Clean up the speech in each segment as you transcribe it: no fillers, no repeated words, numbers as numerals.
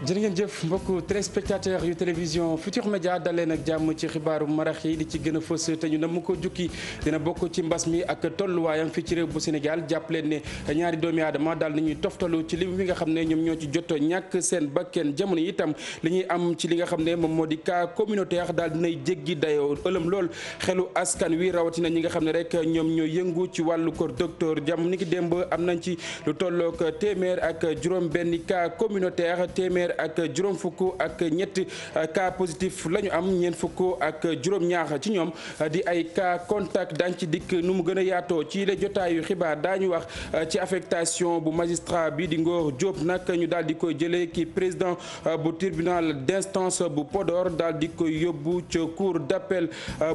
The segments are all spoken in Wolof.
jërë ngeen jëf mbokku téléspectateur yu télévision Futur Média daleen ak jàmm ci xibaaru marax yi di ci gën a fës te ñu nam ko jukki dina bokk ci mbas mi ak tolluwaayam fii ci réew bu Sénégal jàpp leen ne ñaari doomi aadama daal nañuy toftalu ci lim bi nga xam ne ñoom ñoo ci jot ñàkk seen bakken jamono yi itam li ñuy am ci li nga xam ne moom moo di cas communautaire daal dinay jéggi dayoo ëlëm lool xelu askan wi rawatina ñi nga xam ne rek ñoom ñoo yëngu ci wàllu kër docteur jàmm ni ki démb am nañ ci lu tollook téeméer ak juróom benn cas communautaire téeméer ak juróom fukk ak ñetti cas positif la ñu am ñeent fukk ak juróom ñaar ci ñoom di ay cas contact daañ ci dikk nu mu gën a yaatoo ci la jotaayu xibaar daañu wax ci affectation bu magistrat bi di Ngor Diop nag ñu daal di koy jëlee ki président bu tribunal d'instance bu Podor daal di koy yóbbu ca cour d'appel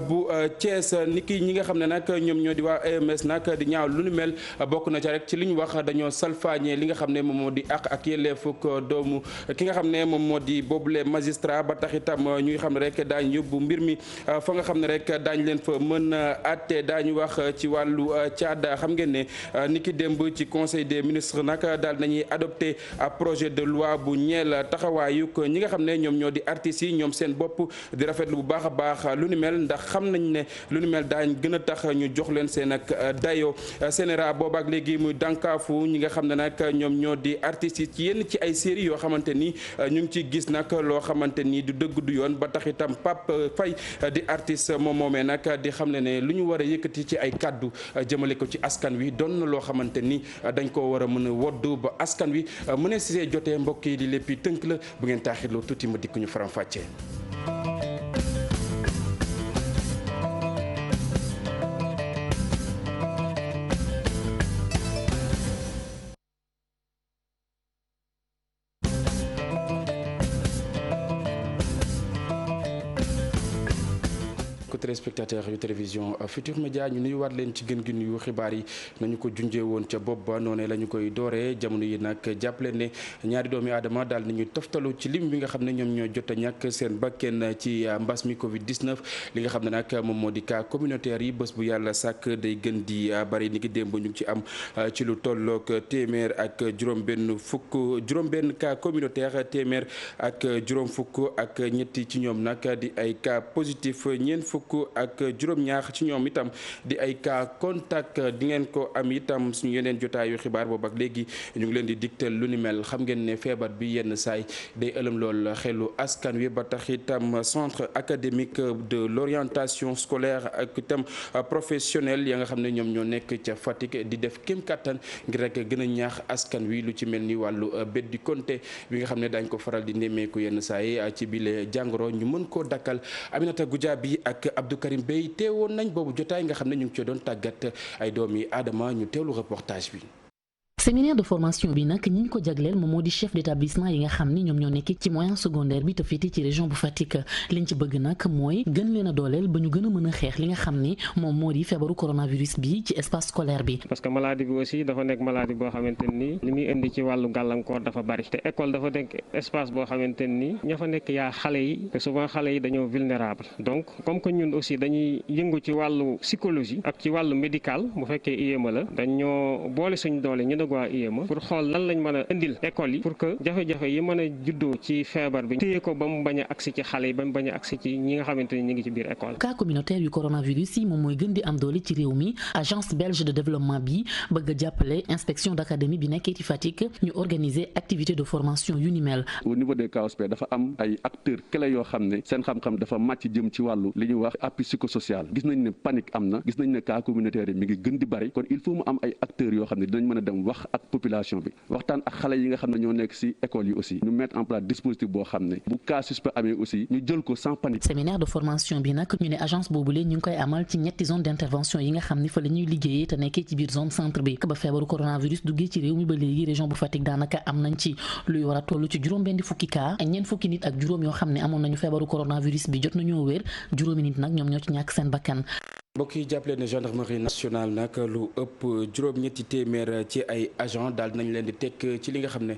bu Thiès niki ñi nga xam ne nag ñoom ñoo di waa AMS nag di ñaaw lu nu mel bokk na ca rek ci li ñu wax dañoo salfaañee li nga xam ne moom moo di ak yelleefuk doomu ki nga xam ne moom moo di boobule magistrat ba tax itam ñu ngi xam ne rek daañu yóbbu mbir mi fa nga xam ne rek daañu leen fa mën a àtte daañu wax ci wàllu caada xam ngeen ne niki démb ci conseil des ministres nag daal nañuy adopté projet de loi bu ñeel taxawaayu ñi nga xam ne ñoom ñoo di artistes yi ñoom seen bopp di rafetlu bu baax a baax lu ni mel ndax xam nañ ne lu ni mel daañ gën a tax ñu jox leen seen ak dayo CNRA boobaak léegi muy dànkaafu ñi nga xam ne nag ñoom ñoo di artistes yi ci yenn ci ay séries yoo xamante ni ñu ngi ci gis nag loo xamante ni du dëgg du yoon ba tax itam Pape Faye di artiste moom moomee nag di xam ne lu ñu war a yëkkati ci ay kàddu jëmale ko ci askan wi doon na loo xamante ni dañ koo war a mën a woddu ba askan wi mu ne si see jotee mbokk yi di léppi tënk la bu ngeen taaxirloo tuuti ma dikk ñu faram fàccee. téléspectateur yu télévision Futur Média ñu nuyuwaat leen ci gën gi nuyu xibaar yi nañu ko junjee woon ca bopp ba noonu la ñu koy dooree jamono yi nag jàpp leen ne ñaari doomi aadama daal nañu toftalu ci lim bi nga xam ne ñoom ñoo jot a ñàkk seen bakken ci mbas mi Covid 19 li nga xam ne nag moom moo di cas communautaire yi bés bu yàlla sàkk day gën di bari ni ki démb ñu ngi ci am ci lu tollook téeméer ak juróom-benn cas communautaire téeméer ak juróom fukk ak ñetti ci ñoom nag di ay cas positif ñeent fukk ak juróom-ñaar ci ñoom itam di ay cas contact di ngeen ko am itam suñu yeneen jotaayu xibaar boobu ak léegi ñu ngi leen di digtal lu ni mel xam ngeen ne feebar bi yenn saay day ëlëm lool xelu askan wi ba tax itam centre académique de l'orientation scolaire ak itam professionnel ya nga xam ne ñoom ñoo nekk ca Fatick di def kéem kattan ngir rek gën a ñaax askan wi lu ci mel ni wàllu bét di konté bi nga xam ne daañ ko faral di nemmeeku yenn saay ci bile jàngoro ñu mën koo dakkal. Aminata Goudiaby ak Abdou Karim Bey teewoon nañ boobu jotaay nga xam ne ñu ngi ci doon tàggat ay doomi aadama ñu teewlu reportage bi. séminaire de formation bi nag ñi ñu ko jagleel moom moo di chef d'établissement yi nga xam ni ñoom ñoo nekk ci moyen secondaire bi te féete ci région bu Fatick liñ ci bëgg nag mooy gën leen a dooleel ba ñu gën a mën a xeex li nga xam ni moom moo di feebaru coronavirus bi ci espace scolaire bi. parce que maladie bi aussi dafa nekk maladie boo xamante ni li muy indi ci wàllu gàllankoor dafa bari te école dafa nekk espace boo xamante ni ña fa nekk yaa xale yi te souvent xale yi dañoo vulnérable donc comme que ñun aussi dañuy yëngu ci wàllu psychologie ak ci wàllu médical bu fekkee IEMA la dañoo boole suñ doole waa IEMA pour xool lan lañ mën a indil école yi pour que jafe-jafe yi mën a juddoo ci feebar bi téye ko ba mu bañ a agsi ci xale yi ba mu bañ a agsi ci ñi nga xamante ni ñu ngi ci biir école. cas communautaire yu coronavirus yi moom mooy gën di am doole ci réew mi agence belge de développement bi bëgg a jàppale inspection d'académie bi nekkee ci Fatick ñu organiser activité de formation yu ni mel. au niveau des KOSP dafa am ay acteurs clés yoo xam ne seen xam-xam dafa màcc jëm ci wàllu li ñuy wax appui psychosocial gis nañ ne panique am na gis nañ ne cas communautaire yi mi ngi gën di bari kon il faut mu am ay acteurs yoo xam ne dinañ mën a dem wax ak population bi waxtaan ak xale yi nga xam ne ñoo nekk ci école yi aussi ñu mettre en place dispositif boo xam ne bu cas suspect amee aussi ñu jël ko sans panique. séminaire de formation bi nag ñu ne agence boobule ñu ngi koy amal ci ñetti zone d'intervention yi nga xam ni fa la ñuy liggéeyee te nekkee ci biir zone centre bi ba feebaru coronavirus duggee ci réew mi ba léegi région bu Fatick daanaka am nañ ci luy war a toll ci juróom-benn fukki cas ak ñeent fukki nit ak juróom yoo xam ne amoon nañu feebaru coronavirus bi jot nañoo wér juróomi nit nag ñoom ñoo ci ñàkk seen bakkan. mbokk yi jàppale ne gendarmerie nationale nag lu ëpp juróom-ñetti téeméer ci ay agent daal nañ leen di teg ci li nga xam ne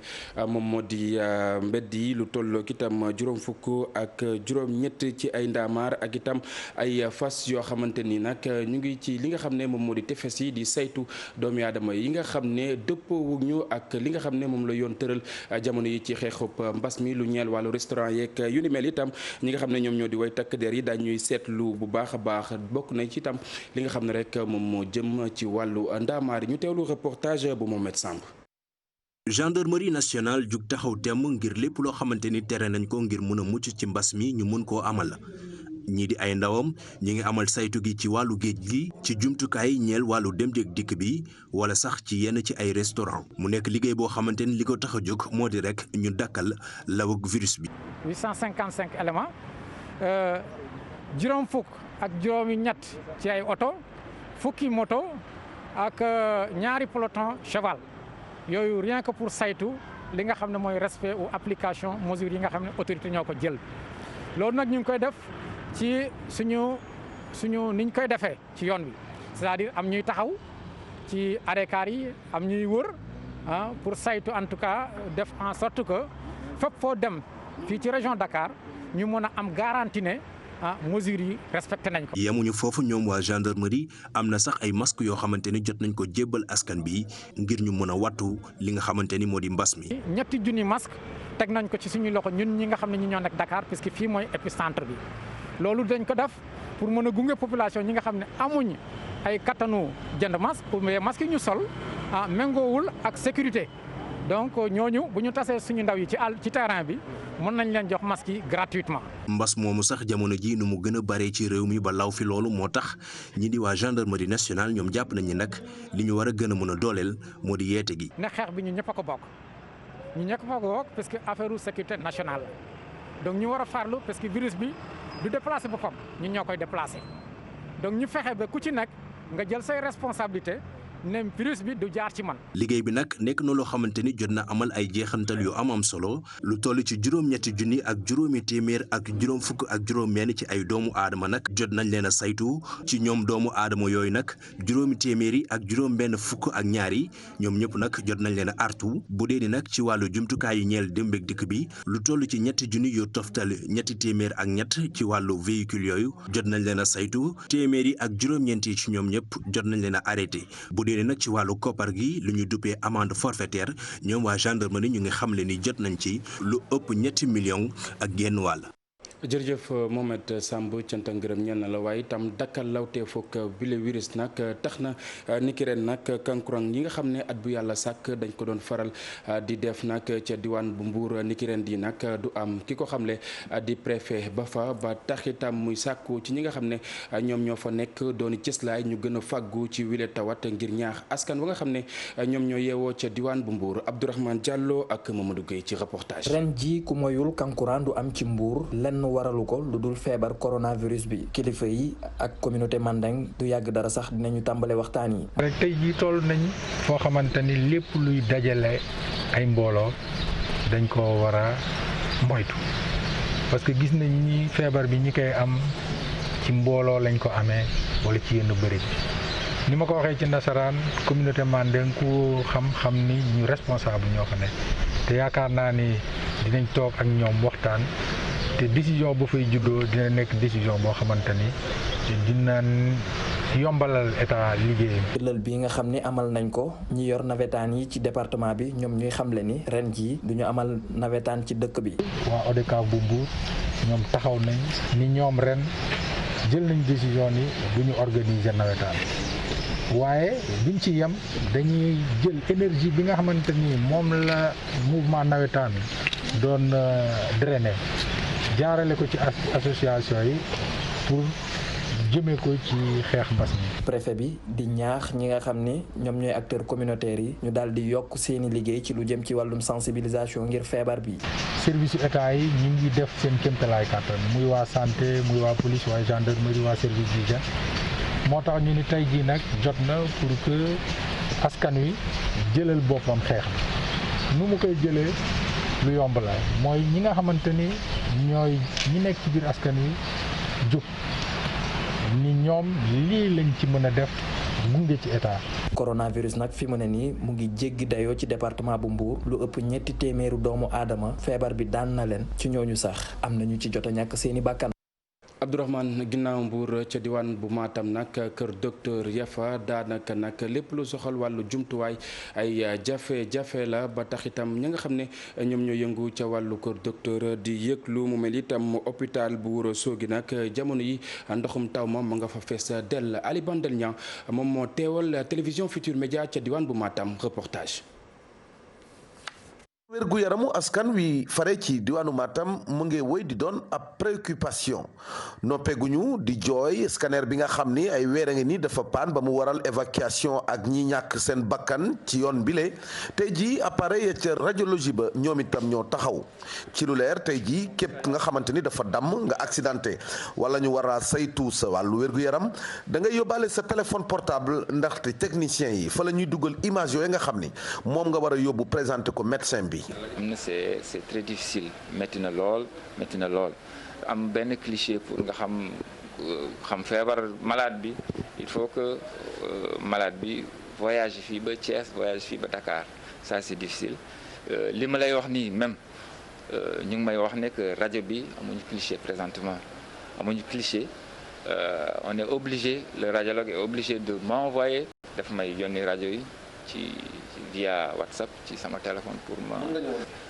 moom moo di mbedd yi lu toll itam juróom fukk ak juróom-ñett ci ay ndaamaar ak itam ay fas yoo xamante ni nag ñu ngi ci li nga xam ne moom moo di tefes yi di saytu doomi aadama yi nga xam ne dëppoowuñu ak li nga xam ne moom la yoon tëral jamono yi ci xeexub mbas mi lu ñeel wàllu restaurant yeeg yu ni mel itam ñi nga xam ne ñoom ñoo di way takk der yi dañuy seetlu bu baax a baax bokk na ci itam li nga xam ne rek moom moo jëm ci wàllu ndaamaar yi ñu teewlu reportage bu Mohamed Samb. gendarmerie nationale jug taxaw temm ngir lépp loo xamante ni tere nañ ko ngir mën a mucc ci mbas mi ñu mën koo amal ñii di ay ndawam ñi ngi amal saytu gi ci wàllu géej gi ci jumtukaay ñeel wàllu dem ak dikk bi wala sax ci yenn ci ay restaurant mu nekk liggéey boo xamante ni li ko tax a jóg moo di rek ñu dakkal lawug virus bi. 855 éléments juróom fukk ak juróomi ñett ci ay oto fukki moto ak ñaari peloton cheval yooyu rien que pour saytu li nga xam ne mooy respect ou application mesures yi nga xam ne autorité ñoo ko jël loolu nag ñu ngi koy def ci suñu niñ koy defee ci yoon bi c'est-à-dire am ñuy taxaw ci arrêt car yi am ñuy wër pour saytu en tout cas def en sorte que fépp foo dem fii ci région Dakar ñu mën a am garantie ne mesures yi respecté nañ ko. yemuñu foofu ñoom waa gendarmerie am na sax ay masques yoo xamante ni jot nañ ko jébbal askan bi ngir ñu mën a wattu li nga xamante ni moo di mbas mi. 2,000 masques teg nañ ko ci suñu loxo ñun ñi nga xam ne ñu ñoo nekk Dakar puisque fii mooy épicentre bi loolu dañ ko def pour mën a gunge population ñi nga xam ne amuñ ay kattanu jënd masque mais masques yi ñu sol méngoowul ak sécurité donc ñooñu bu ñu tasee suñu ndaw yi ci terrain bi. mën nañ leen jox masque yi gratuitement. mbas moomu sax jamono ji nu mu gën a bare ci réew mi ba law fi loolu moo tax ñi di waa gendarmerie nationale ñoom jàpp nañ ni nag li ñu war a gën a mën a dooleel moo di yeete gi. ne xeex bi ñu ñëpp a ko bokk parce que affaire sécurité nationale la donc ñu war a farlu parce que virus bi du déplacer boppam ñun ñoo koy déplacer donc ñu fexe ba ku ci nekk nga jël say responsabilité ne virus bi du jaar ci man. liggéey bi nag nekk na loo xamante ni jot na amal ay jeexantal yu am solo lu toll ci juróom-ñetti junni ak juróomi téeméer ak juróom fukk ak juróom-benn ci ay doomu aadama nag jot nañ leen a saytu ci ñoom doomu aadama yooyu nag juróomi téeméeri ak juróom-benn fukk ak ñaari ñoom ñëpp nag jot nañ leen a artu bu dee ni nag ci wàllu jumtukaay yi ñeel dem ak dikk bi lu toll ci ñetti junni yu toftal ñetti téeméer ak ñett ci wàllu véhicule yooyu jot nañ leen a saytu téeméeri ak juróom-ñeenti ci ñoom ñëpp jot nañ leen a arrêté bu dee nag ci wàllu koppar gi lu ñu duppee amende forfaitaire ñoom waa gendarmerie ñu ngi xamle ni jot nañ ci lu ëpp 3 millions ak genn wàll. jërëjëf Mohamed Samb cant ak ngërëm ñeel na la waaye itam dakkal lawtee foog bile virus nag tax na niki ren nag kankurang yi nga xam ne at bu yàlla sàkk dañ ko doon faral di def nag ca diwaan bu Mbuur niki ren di nag du am ki ko xamle di préfet ba fa ba tax itam muy sàkku ci ñi nga xam ne ñoom ñoo fa nekk dooni cëslaay ñu gën a fàggu ci wile tawat ngir ñaax askan wa nga xam ne ñoom ñoo yeewoo ca diwaan bu Mbuur Abdourahmane Diallo ak Mamadou Gueye ci reportage. ren ji ku moyul kankurang du am ci Mbuur lenn waralu ko lu dul feebar coronavirus bi kilifa yi ak communauté Mandeng du yàgg dara sax dinañu tàmbale waxtaan yi. rek tey jii toll nañ foo xamante ni lépp luy dajale ay mbooloo dañ ko war a moytu parce que gis nañ ni feebar bi ñi koy am ci mbooloo lañ ko amee wala ci yenn bërëb ni ma ko waxee ci nasaraan communauté Mandeng ku xam ni ñu responsable ñoo fa nekk te yaakaar naa ni dinañ toog ak ñoom waxtaan. te décision bu fay juddoo dina nekk décision boo xamante ni dina yombalal état liggéeyam. lël bi nga xam ni amal nañ ko ñi yor nawetaan yi ci département bi ñoom ñuy xamle ni ren jii duñu amal nawetaan ci dëkk bi. waa ODCAV bu Mbour ñoom taxaw nañ ni ñoom ren jël nañ décision ni duñu organiser nawetaan waaye biñ ci yem dañuy jël énergie bi nga xamante ni moom la mouvement nawetaan doon drainer. jaarale ko ci association yi pour jëmee ko ci xeex mbas mi. préfet bi di ñaax ñi nga xam ni ñoom ñooy acteurs communautaires yi ñu daal di yokk seeni liggéey ci lu jëm ci wàllum sensibilisation ngir feebar bi. service état yi ñu ngi def seen kéemtalaay kàttan muy waa santé muy waa police waa gendarmerie waa service d'hygiène moo tax ñu ni tey jii nag jot na pour que askan wi jëlal boppam xeex bi nu mu koy jëlee. lu yomb la mooy ñi nga xamante ni ñooy ñi nekk ci biir askan wi jóg ni ñoom lii lañ ci mën a def gunge ci état. coronavirus nag fi mu ne nii mu ngi jéggi dayoo ci département bu Mbour lu ëpp 300 doomu aadama feebar bi daan na leen ci ñooñu sax am na ñu ci jot a ñàkk seeni bàkkan. Abdourahmane ginnaaw Mbour ca diwaan bu Matam nag kër docteur Yafa daanaka nag lépp lu soxal wàllu jumtuwaay ay jafe-jafe la ba tax itam ñi nga xam ne ñoom ñoo yëngu ca wàllu kër docteur di yëglu mu mel itam hôpital bu Ourossogui nag jamono yi ndoxum taw ma nga fa fees dell. Ali Bandel Niang moom moo teewal télévision Futur Média ca diwaan bu Matam reportage. wérgu yaramu askan wi fare ci diwaanu Matam mu ngi woy di doon ab préoccupation noppeeguñu di jooy scanner bi nga xam ni ay weer a ngi ni dafa paan ba mu waral évacuation ak ñi ñàkk seen bakkan ci yoon bile tey jii appareil ca radiologie ba ñoom itam ñoo taxaw ci lu leer tey jii képp nga xamante ni dafa damm nga accidenté wala ñu war a saytu sa wàllu wérgu yaram da ngay yóbbaale sa téléphone portable ndaxte technicien yi fa la ñuy dugal image yooyu nga xam ni moom nga war a yóbbu présenté ko médecin bi. am na c'est très difficile métti na lool am benn cliché pour nga xam feebar malade bi il faut que malade bi voyage fii ba Thiès voyage fii ba Dakar ça c'est difficile li ma lay wax nii même ñu ngi may wax ne que rajo bi amuñu cliché présentement amuñu cliché on est obligé le radiologue est obligé de m'envoyer daf may yónni rajo yi ci via WhatsApp ci sama téléphone pour ma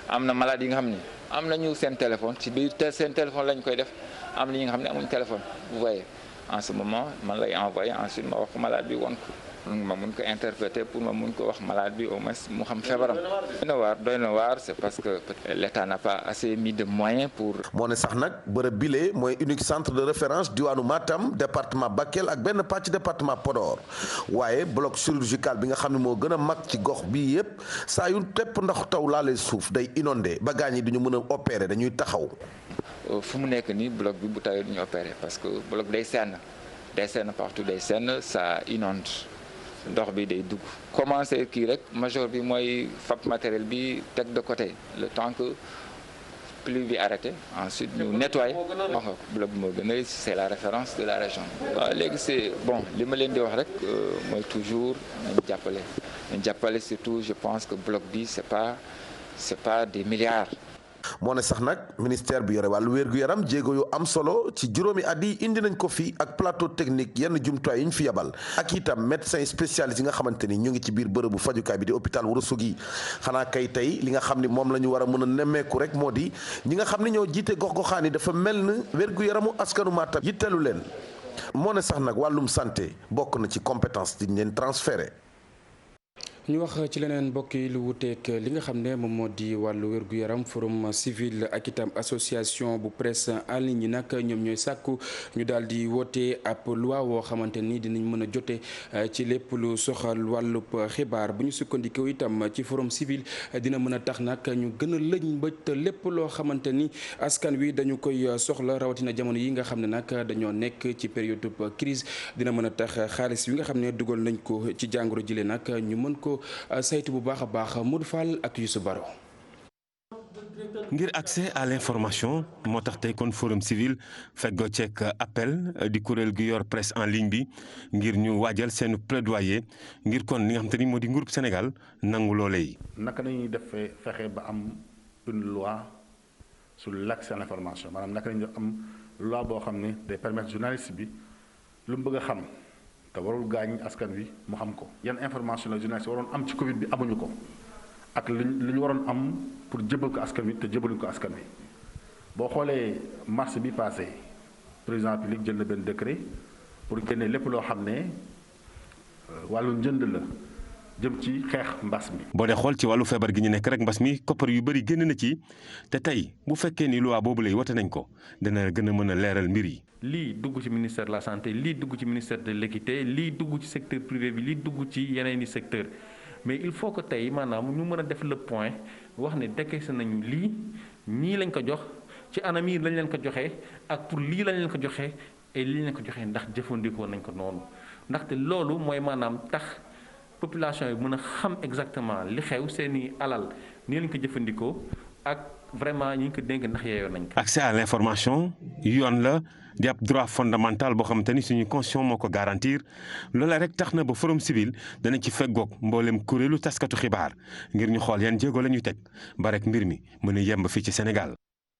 am na malade yi nga xam ne am nañu seen téléphone ci biir seen téléphone lañ koy def am na ñi nga xam ne amuñ téléphone vous voyez en ce moment man lay envoyé ensuite ma wax ko malade bi won ko ma mun ko interpréter pour ma mun ko wax malade bi au moins mu xam feebaram. doy na waar c'est parce que l'État n'a pas assez mis de moyens pour. moo ne sax nag bërëb bile mooy unique centre de référence diwaanu Matam département Bakel ak benn pàcc département Podor waaye bloc chirurgical bi nga xam ne moo gën a mag ci gox bii yëpp saa yu tepp ndox taw laalee suuf day inondé ba gaañ yi duñu mën a opérer dañuy taxaw. fu mu nekk nii bloc bi bu tawee duñu opérer parce que bloc day senn partout day senn ça inonde. ndox bi day dugg commencé kii rek major bi mooy fab matériel bi teg de côté le temps que pluie bi arrêté ensuite ñu nettoyer bloc bi moo gën a c'est la référence de la région. waaw léegi c'est bon li ma leen di wax rek mooy toujours nañ jàppale surtout je pense que bloc bi c'est pas des milliards. moo ne sax nag ministère bi yore wàllu wér-gu-yaram jéego yu am solo ci juróomi at yi indi nañ ko fi ak plateau technique yenn jumtuwaay yi ñu fi yabal ak itam médecin spécialiste yi nga xamante ni ñu ngi ci biir bërëbu fajukaay bi di hôpital Ourossogui xanaa kay tey li nga xam ni moom la ñu war a mën a nemmeeku rek moo di ñi nga xam ni ñoo jiite gox-goxaan yi dafa mel ni wér-gu-yaramu askanu Matam yitteelu leen moo ne sax nag wàllum santé bokk na ci compétence di leen transféré. ñu wax ci leneen mbokk yi lu wuteek li nga xam ne moom moo di wàllu wér-gu-yaram forum civil ak itam association bu presse en ligne yi nag ñoom ñooy sàkku ñu daal di woote ab loi woo xamante ni dinañ mën a jote ci lépp lu soxal wàllub xibaar bu ñu sukkandikoo itam ci forum civil dina mën a tax nag ñu gën a lëñ mbëtt lépp loo xamante ni askan wi dañu koy soxla rawatina jamono yi nga xam ne nag dañoo nekk ci période crise dina mën a tax xaalis yi nga xam ne dugal nañ ko ci jàngoro jile nag ñu mën ko saytu bu baax a baax Modou Fall ak Youssou Baro. ngir accès à l'information moo tax tey kon forum civil feggoo ceek appel di kuréel gi yor presse en ligne bi ngir ñu waajal seen plaidoyer ngir kon li nga xam te ni moo di nguurub Sénégal nangu loolee yi. naka nañuy def fexe ba am une loi sur l'accès à l'information maanaam naka nañu am loi boo xam ne day permettre journaliste bi lu mu bëgg a xam. te warul gaañ askan wi mu xam ko yan information la journaliste waroon am ci Covid bi amuñu ko ak li ñu waroon am pour jëbal ko askan wi te jëbaluñu ko askan wi boo xoolee mars bi passé président public jël na benn décret pour génne lépp loo xam ne wàllu njënd la jëm ci xeex mbas mi. boo dee xool ci wàllu feebar gi ñu nekk rek mbas mi koppar yu bëri génn na ci te tey bu fekkee ni loi boobu lay wote nañ ko dana gën a mën a leeral mbir yi. lii dugg ci ministère de la santé lii dugg ci ministère de l'équité lii dugg ci secteur privé bi lii dugg ci yeneeni secteur mais il faut que tey maanaam ñu mën a def le point wax ne décaissé nañu lii ñii lañ ko jox ci anam yi lañ leen ko joxee ak pour lii lañ leen ko joxee et lii lañ ko joxee ndax jëfandikoo nañ ko noonu ndaxte loolu mooy maanaam tax population yi mën a xam exactement li xew seeni alal nii lañ ko jëfandikoo ak vraiment ñu ngi ko dénk ndax yeeyoo nañ ko. accès à l'information yoon la di ab droit fondamental boo xamante ni suñu constitution moo ko garantir loola rek tax na ba forum civil dana ci feggoog mboolem kuréelu taskatu xibaar ngir ñu xool yan jéego la ñuy teg ba rek mbir mi mën a yemb fii ci Sénégal.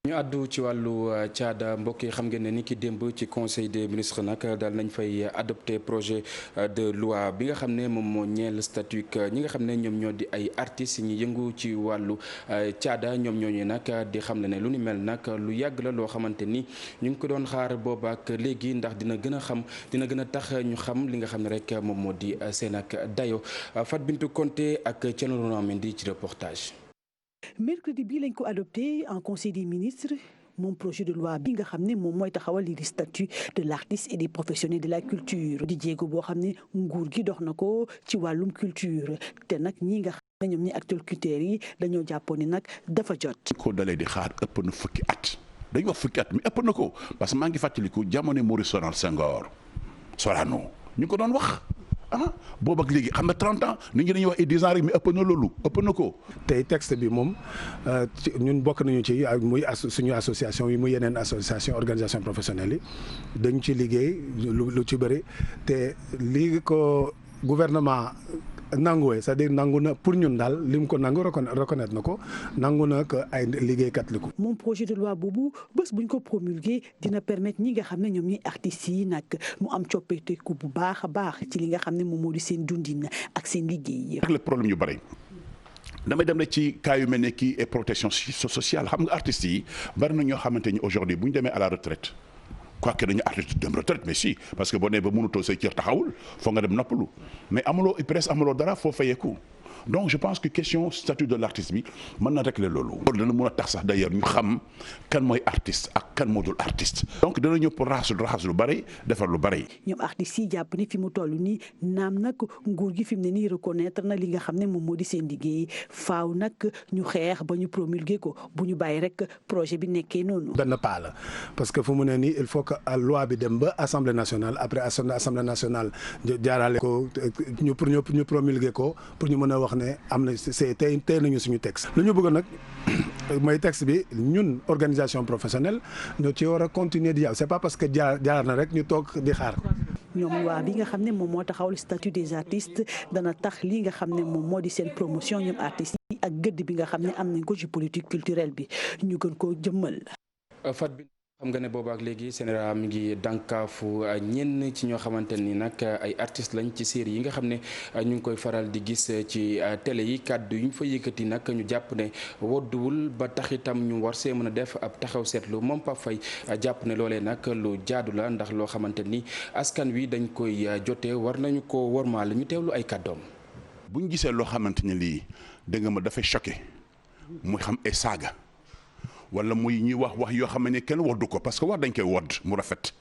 ñu àddu ci wàllu caada mbokk yi xam ngeen ne ni ki démb ci conseil des ministres nag daal nañ fay adopté projet de loi bi nga xam ne moom moo ñeel statut ñi nga xam ne ñoom ñoo di ay artistes ñi yëngu ci wàllu caada ñoom ñooñu nag di xam ne lu ni mel nag lu yàgg la loo xamante ni ñu ngi ko doon xaar booba ak léegi ndax dina gën a tax ñu xam li nga xam ne rek moom moo di seen ak dayo Fat Bintou Konté ak Thierno Mendy ci reportage. mercredi bii lañ ko adopté en conseil des ministres moom projet de loi bi nga xam ne moom mooy taxawal li di statut de l'artiste et des professionnels de la culture di jéego boo xam ne nguur gi dox na ko ci wàllum culture te nag ñi nga xam ne ñoom ñi acteurs culturels yi dañoo jàppoon ni nag dafa jot. ko dalee di xaar ëpp na fukki at dañu wax fukki at mi ëpp na ko parce que maa ngi fàttaliku jamono Maurice Senghor Sorano ñu ko doon wax. boobu ak léegi xam nga 30 ans nit ñi dañuy wax 10 ans rek mais ëpp na loolu ëpp na ko. tey texte bi moom ñun bokk nañu ci muy suñu association yi muy yeneen association organisation professionnelle yi dañu ci liggéey lu ci bëri te lii ko gouvernement nanguwee c'est-à-dire nangu na pour ñun daal li mu ko nangu reconnaître na ko nangu na que ay liggéeykat li ko. moom projet de loi boobu bés buñ ko promulguer dina permettre ñi nga xam ne ñoom ñi artistes yi nag mu am coppeeku bu baax a baax ci li nga xam ne moom moo di seen dundin ak seen liggéey. ak le problème yu bëri damay dem rek ci cas yu mel ne kii et protection sociale xam nga artistes yi bari na ñoo xamante ni aujourd'hui bu ñu demee à la retraite. quoique dañu arrêté dem retraite mais si parce que boo nee ba mënutoo say cër taxawul foo nga dem noppalu mais amuloo presse amuloo dara foo fayeeku donc je pense que question statut de l'artiste bi mën na régler loolu. dana mën a tax sax d'ailleurs ñu xam kan mooy artiste ak kan moo dul artiste. donc dana ñëw pour raxas lu bari defar lu bari. ñoom artistes yi jàpp ni fi mu toll nii naam nag nguur gi fi mu ne nii reconnaître na li nga xam ne moom moo di seen liggéey faaw nag ñu xeex ba ñu promulguer ko bu ñu bàyyi rek projet bi nekkee noonu. benn pas la parce que fu mu ne nii il faut que loi bi dem ba assemblée nationale après assemblée nationale jaarale ko ñu promulguer ko pour ñu mën a wax ne am na c'est tey nañu suñu texte. lu ñu bëgg nag mooy texte bi ñun organisation professionnelle ñoo ci war a continuer di yàw c'est pas parce que jaar na rek ñu toog di xaar. ñoom waa bi nga xam ne moom moo taxawal statut des artistes dana tax lii nga xam ne moom moo di seen promotion ñoom artistes yi ak gëdd bi nga xam ne am nañ ko ci politique culturelle bi ñu gën koo jëmmal. xam nga ne boobaak léegi Sénégal mi ngi dànkaafu ñenn ci ñoo xamante ni nag ay artistes lañ ci série yi nga xam ne ñu ngi koy faral di gis ci télé yi kàddu yu ñu fa yëkkati nag ñu jàpp ne wodduwul ba tax itam ñu war see mën a def ab taxaw seetlu moom Pape Faye jàpp ne loolee nag lu jaadu la ndax loo xamante ni askan wi dañ koy jotee war nañu ko wormaal ñu teewlu ay kàddoom. bu ñu gisee loo xamante ni lii dégg nga ma dafay choqué muy xam ay saaga. wala muy ñuy wax yoo xam ne kenn woddu ko parce que wax dañ koy wodd mu rafet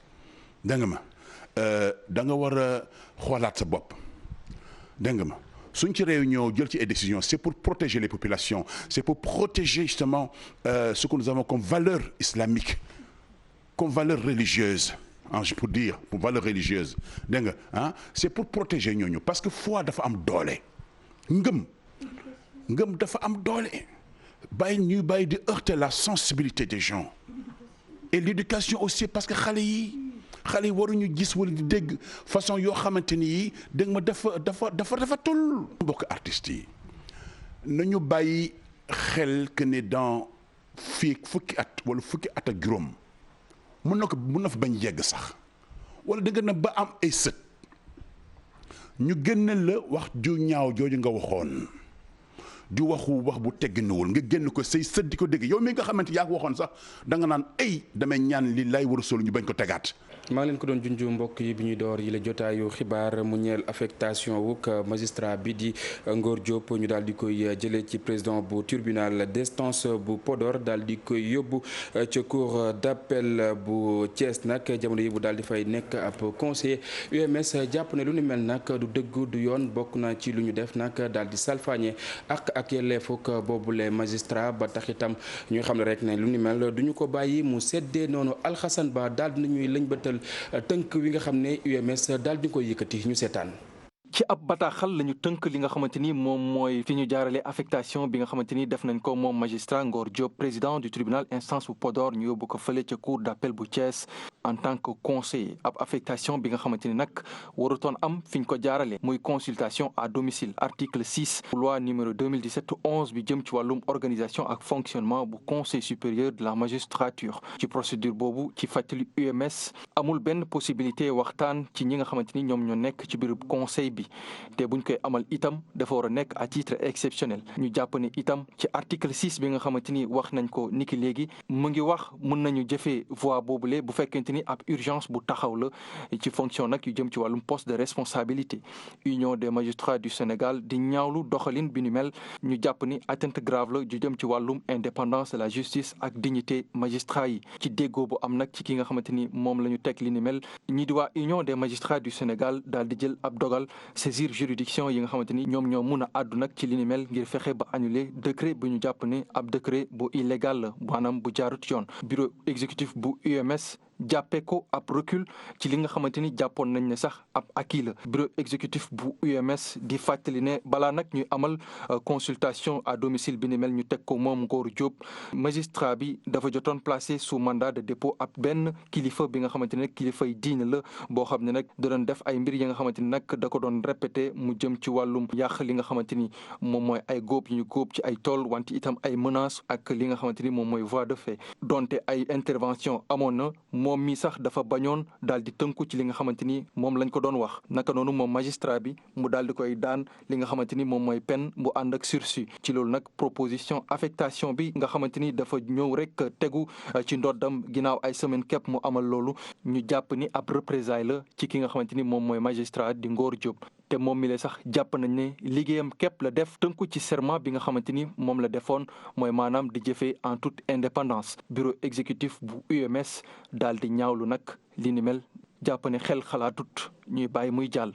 dégg nga ma da nga war a xoolaat sa bopp dégg nga ma suñ ci réunion jël ci ay décisions c'est pour protéger les populations c'est pour protéger justement ce que nous avons comme valeur islamique comme valeur religieuse je peux dire pour valeur religieuse dégg nga ah c'est pour protéger ñooñu parce que foi dafa am doole ngëm dafa am doole. ñuy bàyyi di heurter la sensibilité des gens et l'éducation aussi parce que xale yi waruñu gis wala di dégg façon yoo xamante ni yi dégg ma dafa tul mbokk artistes yi nañu bàyyi xel que ne dans fii fukki at wala fukki at ak juróom mun na fa bañ yegg sax wala dëgg na ba am ay sët ñu génne la wax ju ñaaw jooju nga waxoon di wax bu tegginuwul nga génn ko say sët di ko dégg yow mi nga xamante yaa ko waxoon sax da nga naan ay damay ñaan li lay war a sol ñu bañ ko tegaat. maa ngi leen ko doon junj mbokk yi bi ñuy door yi la jotaayu xibaar mu ñeel affectation wuk magistrat bi di Ngor Diop ñu daal di koy jëlee ci président bu tribunal d'instance bu Podor daal di koy yóbbu ca cour d'appel bu Thiès nag jamono yi bu daal di fay nekk ab conseiller UMS jàpp ne lu ni mel nag du dëgg du yoon bokk na ci lu ñu def nag daal di salfaañe ak yelleefuk boobule magistrat ba tax itam ñu xam ne rek ne lu ni mel du ñu ko bàyyi mu seddee noonu Alxasan Ba daal di nañuy lëñbëtal tënk wi nga xam ne UMS daal di koy yëkkati ñu seetaan. ci ab bataaxal la ñu tënk li nga xamante ni moom mooy fi ñu jaarale affectation bi nga xamante ni def nañ ko moom magistrat Ngor Diop président du tribunal instance bu Podor ñu yóbbu ko fële ca cour d'appel bu Thiès en tant que conseiller ab affectation bi nga xamante ni nag warutoon am fi ñu ko jaarale muy consultation à domicile article 6 loi numéro 2017-11 bi jëm ci wàllum organisation ak fonctionnement bu conseil supérieur de la magistrature ci procédure boobu ci fàttali UMS amul benn possibilité waxtaan ci ñi nga xamante ni ñoom ñoo nekk ci biir conseil bi te buñ koy amal itam dafa war a nekk à titre exceptionnel ñu jàpp ne itam ci article 6 bi nga xamante ni wax nañ ko niki léegi mu ngi wax mën nañu jëfee voie boobule bu fekkente ni ab urgence bu taxaw la ci fonction nag yu jëm ci wàllum poste de responsabilité Union des magistrats du Sénégal di ñaawlu doxalin bi ni mel ñu jàpp ni atteinte grave la ju jëm ci wàllum indépendance de la justice ak dignité magistrat yi ci déggoo bu am nag ci ki nga xamante ni moom la ñu teg li ni mel ñi di waa Union des magistrats du Sénégal daal di jël ab dogal saisir juridiction yi nga xamante ni ñoom ñoo mun a àddu nag ci li ni mel ngir fexe ba annuler décret bu ñu jàpp ne ab décret bu illégal la maanaam bu jaarut yoon bureau exécutif bu UMS jàppee ko ab recul ci li nga xamante ni jàppoon nañ ne sax ab acquis la bureau exécutif bu UMS di fàttali ne balaa nag ñuy amal consultation à domicile bi ni mel ñu teg ko moom Ngor Diop magistrat bi dafa jotoon placé sous mandat de dépôt ab benn kilifa bi nga xamante ne kilifay diine la boo xam ne nag da doon def ay mbir yi nga xamante ni nag da ko doon répété mu jëm ci wàllum yàq li nga xamante ni moom mooy ay góob yu ñu góob ci ay tool wante itam ay menaces ak li nga xamante ni moom mooy voie de fait donte ay intervention amoon na moom mi sax dafa bañoon daal di tënku ci li nga xamante ni moom lañ ko doon wax naka noonu moom magistrat bi mu daal di koy daan li nga xamante ni moom mooy peine bu ànd ak sursis ci loolu nag proposition affectation bi nga xamante ni dafa ñëw rek tegu ci ndoddam ginnaaw ay semaine képp mu amal loolu ñu jàpp ni ab représailles la ci ki nga xamante ni moom mooy magistrat di Ngor Diop te moom mi la sax jàpp nañ ne liggéeyam képp la def tënku ci serment bi nga xamante ni moom la defoon mooy maanaam di jëfee en toute indépendance bureau exécutif bu UMS daal di ñaawlu nag li ni mel jàpp ne xel xalaatut ñuy bàyyi muy jàll.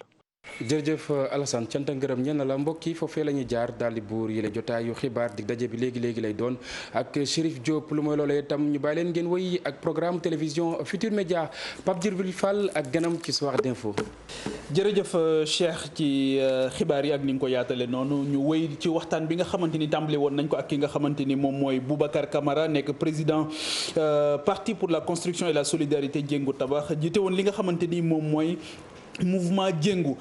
jërëjëf Alassane cant ak ngërëm ñenn la mbokk yi foofee la ñuy jaar daal di buur yële jotaayu xibaar dig daje bi léegi lay doon ak Chérif Diop lu mooy loolee itam ñu bàyyi leen ngeen wéy ak programme télévision Futur Média Pape Djibril Fall ak ganam ci soir d'info. jërëjëf Cheikh ci xibaar yi ak ni nga ko yaatale noonu ñu wéy ci waxtaan bi nga xamante ni tàmbale woon nañ ko ak ki nga xamante ni moom mooy Boubacar Camara nekk président parti pour la construction et la solidarité Jéngu Tabax jiite woon li nga xamante ni moom mooy mouvement Jéngu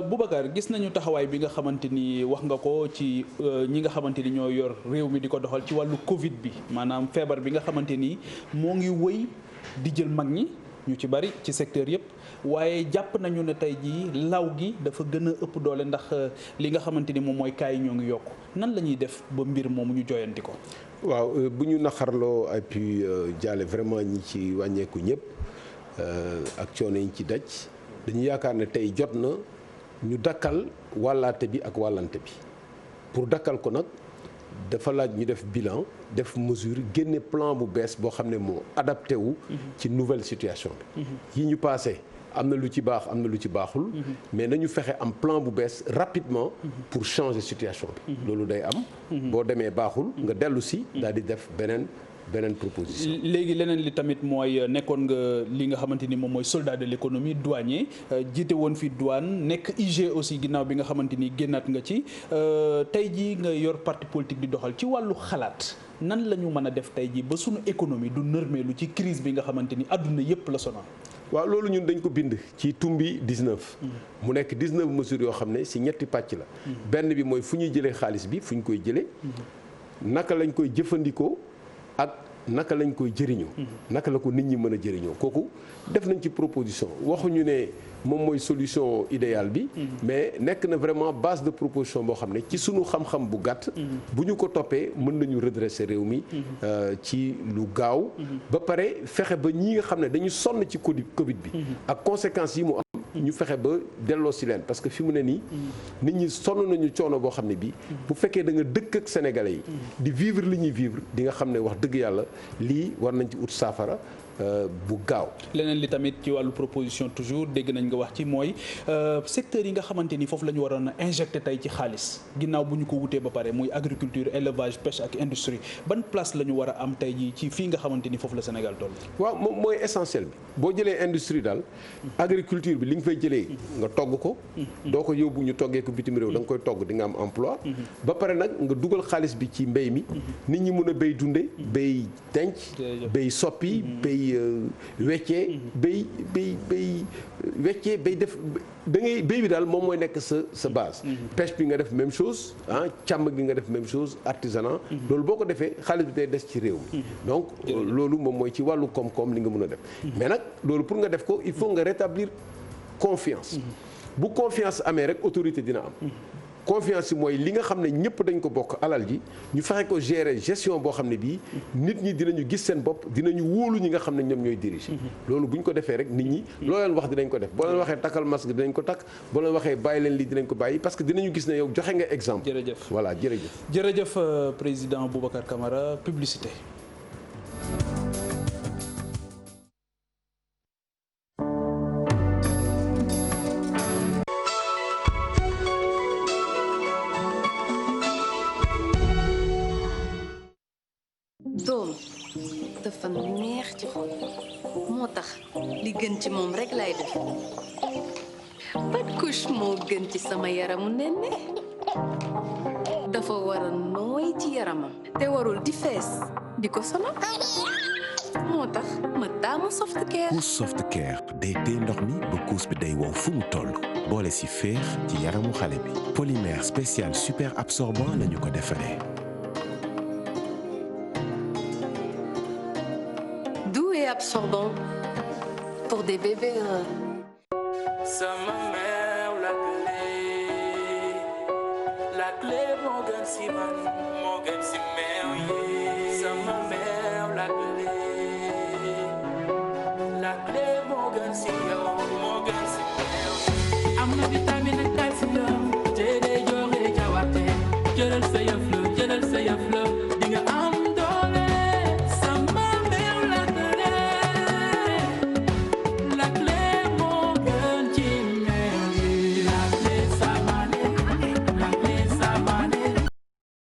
Boubacar gis nañu taxawaay bi nga xamante ni wax nga ko ci ñi nga xamante ni ñoo yor réew mi di ko doxal ci wàllu Covid bi maanaam feebar bi nga xamante ni moo ngi wëy di jël mag ñi ñu ci bari ci secteur yëpp waaye jàpp nañu ne tey jii law gi dafa gën a ëpp doole ndax li nga xamante ni moom mooy cas yi ñoo ngi yokk nan la ñuy def ba mbir moomu ñu joyanti ko. waaw bu ñu naqarloo et puis jaale vraiment ñi ci wàññeeku ñëpp ak coono yi ci daj. dañu yaakaar ne tey jot na ñu dakkal wàllaate bi ak wàllante bi pour dakkal ko nag dafa laaj ñu def bilan def mesure génne plan bu bees boo xam ne moo adapté wu ci nouvelle situation bi yi ñu passé am na lu ci baax am na lu ci baaxul mais nañu fexe am plan bu bees rapidement pour changer situation bi loolu day am boo demee baaxul nga dellu si daal di def beneen proposition. léegi leneen li tamit mooy nekkoon nga li nga xamante ni moom mooy soldat de l'économie douanier jiite woon fi douane nekk IG aussi ginnaaw bi nga xamante ni génnaat nga ci tey jii nga yor parti politique di doxal ci wàllu xalaat nan la ñu mën a def tey jii ba sunu économie du nërmeelu ci crise bi nga xamante ni àdduna yépp la sonal. waaw loolu ñun dañ ko bind ci tumbi 19. mu nekk 19 mesures yoo xam ne si ñetti pàcc la. benn bi mooy fu ñuy jëlee xaalis bi fu ñu koy jëlee. naka lañ koy jëfandikoo. ak naka lañ koy jëriñoo. naka la ko nit ñi mën a jëriñoo kooku def nañ ci proposition waxuñu ne moom mooy solution idéale bi. mais nekk na vraiment base de proposition boo xam ne ci sunu xam-xam bu gàtt. bu ñu ko toppee mën nañu redresser réew mi. ci lu gaaw. ba pare fexe ba ñi nga xam ne dañu sonn ci Covid bi. ak conséquences yi mu am. ñu fexe ba delloo si leen parce que fi mu ne nii. nit ñi sonn nañu coono boo xam ne bii. bu fekkee da nga dëkk ak sénégalais yi. di vivre li ñuy vivre di nga xam ne wax dëgg yàlla lii war nañ ci ut saafara bu gaaw. leneen li tamit ci wàllu proposition toujours dégg nañ nga wax ci mooy secteur yi nga xamante ni foofu la ñu waroon a injecté tey ci xaalis ginnaaw bu ñu ko wutee ba pare muy agriculture élevage pêche ak industrie ban place la ñu war a am tey jii ci fii nga xamante ni foofu la Sénégal toll. waaw moom mooy essentiel bi boo jëlee industrie daal agriculture bi li nga fay jëlee nga togg ko. doo ko yóbbu ñu toggee ko bitim réew da nga koy togg di nga am emploi. ba pare nag nga dugal xaalis bi ci mbéy mi. nit ñi mun a béy dunde béy denc. béy soppi béy weccee béy weccee béy def da ngay béy bi daal moom mooy nekk sa base. pêche bi nga def même chose càmm gi nga def même chose artisanat. loolu boo ko defee xaalis bi day des ci réew mi. donc loolu moom mooy ci wàllu koom-koom li nga mën a def. mais nag loolu pour nga def ko il faut nga rétablir confiance. bu confiance amee rek autorité dina am. confiance yi mooy li nga xam ne ñëpp dañ ko bokk alal ji ñu fexe ko gérer gestion boo xam ne bii nit ñi dinañu gis seen bopp dinañu wóolu ñi nga xam ne ñoom ñooy diriger. loolu bu ñu ko defee rek nit ñi loo leen wax dinañ ko def boo leen waxee takkal masque dinañ ko takk boo leen waxee bàyyi leen lii dinañ ko bàyyi parce que dinañu gis ne yow joxe nga exemple. jërëjëf voilà jërëjëf. jërëjëf président Boubacar Camara publicité. doom dafa neex ci xol moo tax li gën ci moom rek lay def pat couche moo gën ci sama yaramu nenne dafa war a nooy ci yaramam te warul di fees di ko sonal moo tax ma taamu soft care. couche soft care day téye ndox mi ba couche bi day wow fu mu toll boole si féex ci yaramu xale bi polymère spécial super absorbant lañu ko defaree. absorbant pour des bébés heureux. Sama meew la clé moo gën si man moo gën si meew yi sama meew la clé moo gën si yow moo gën si meew am na vitamine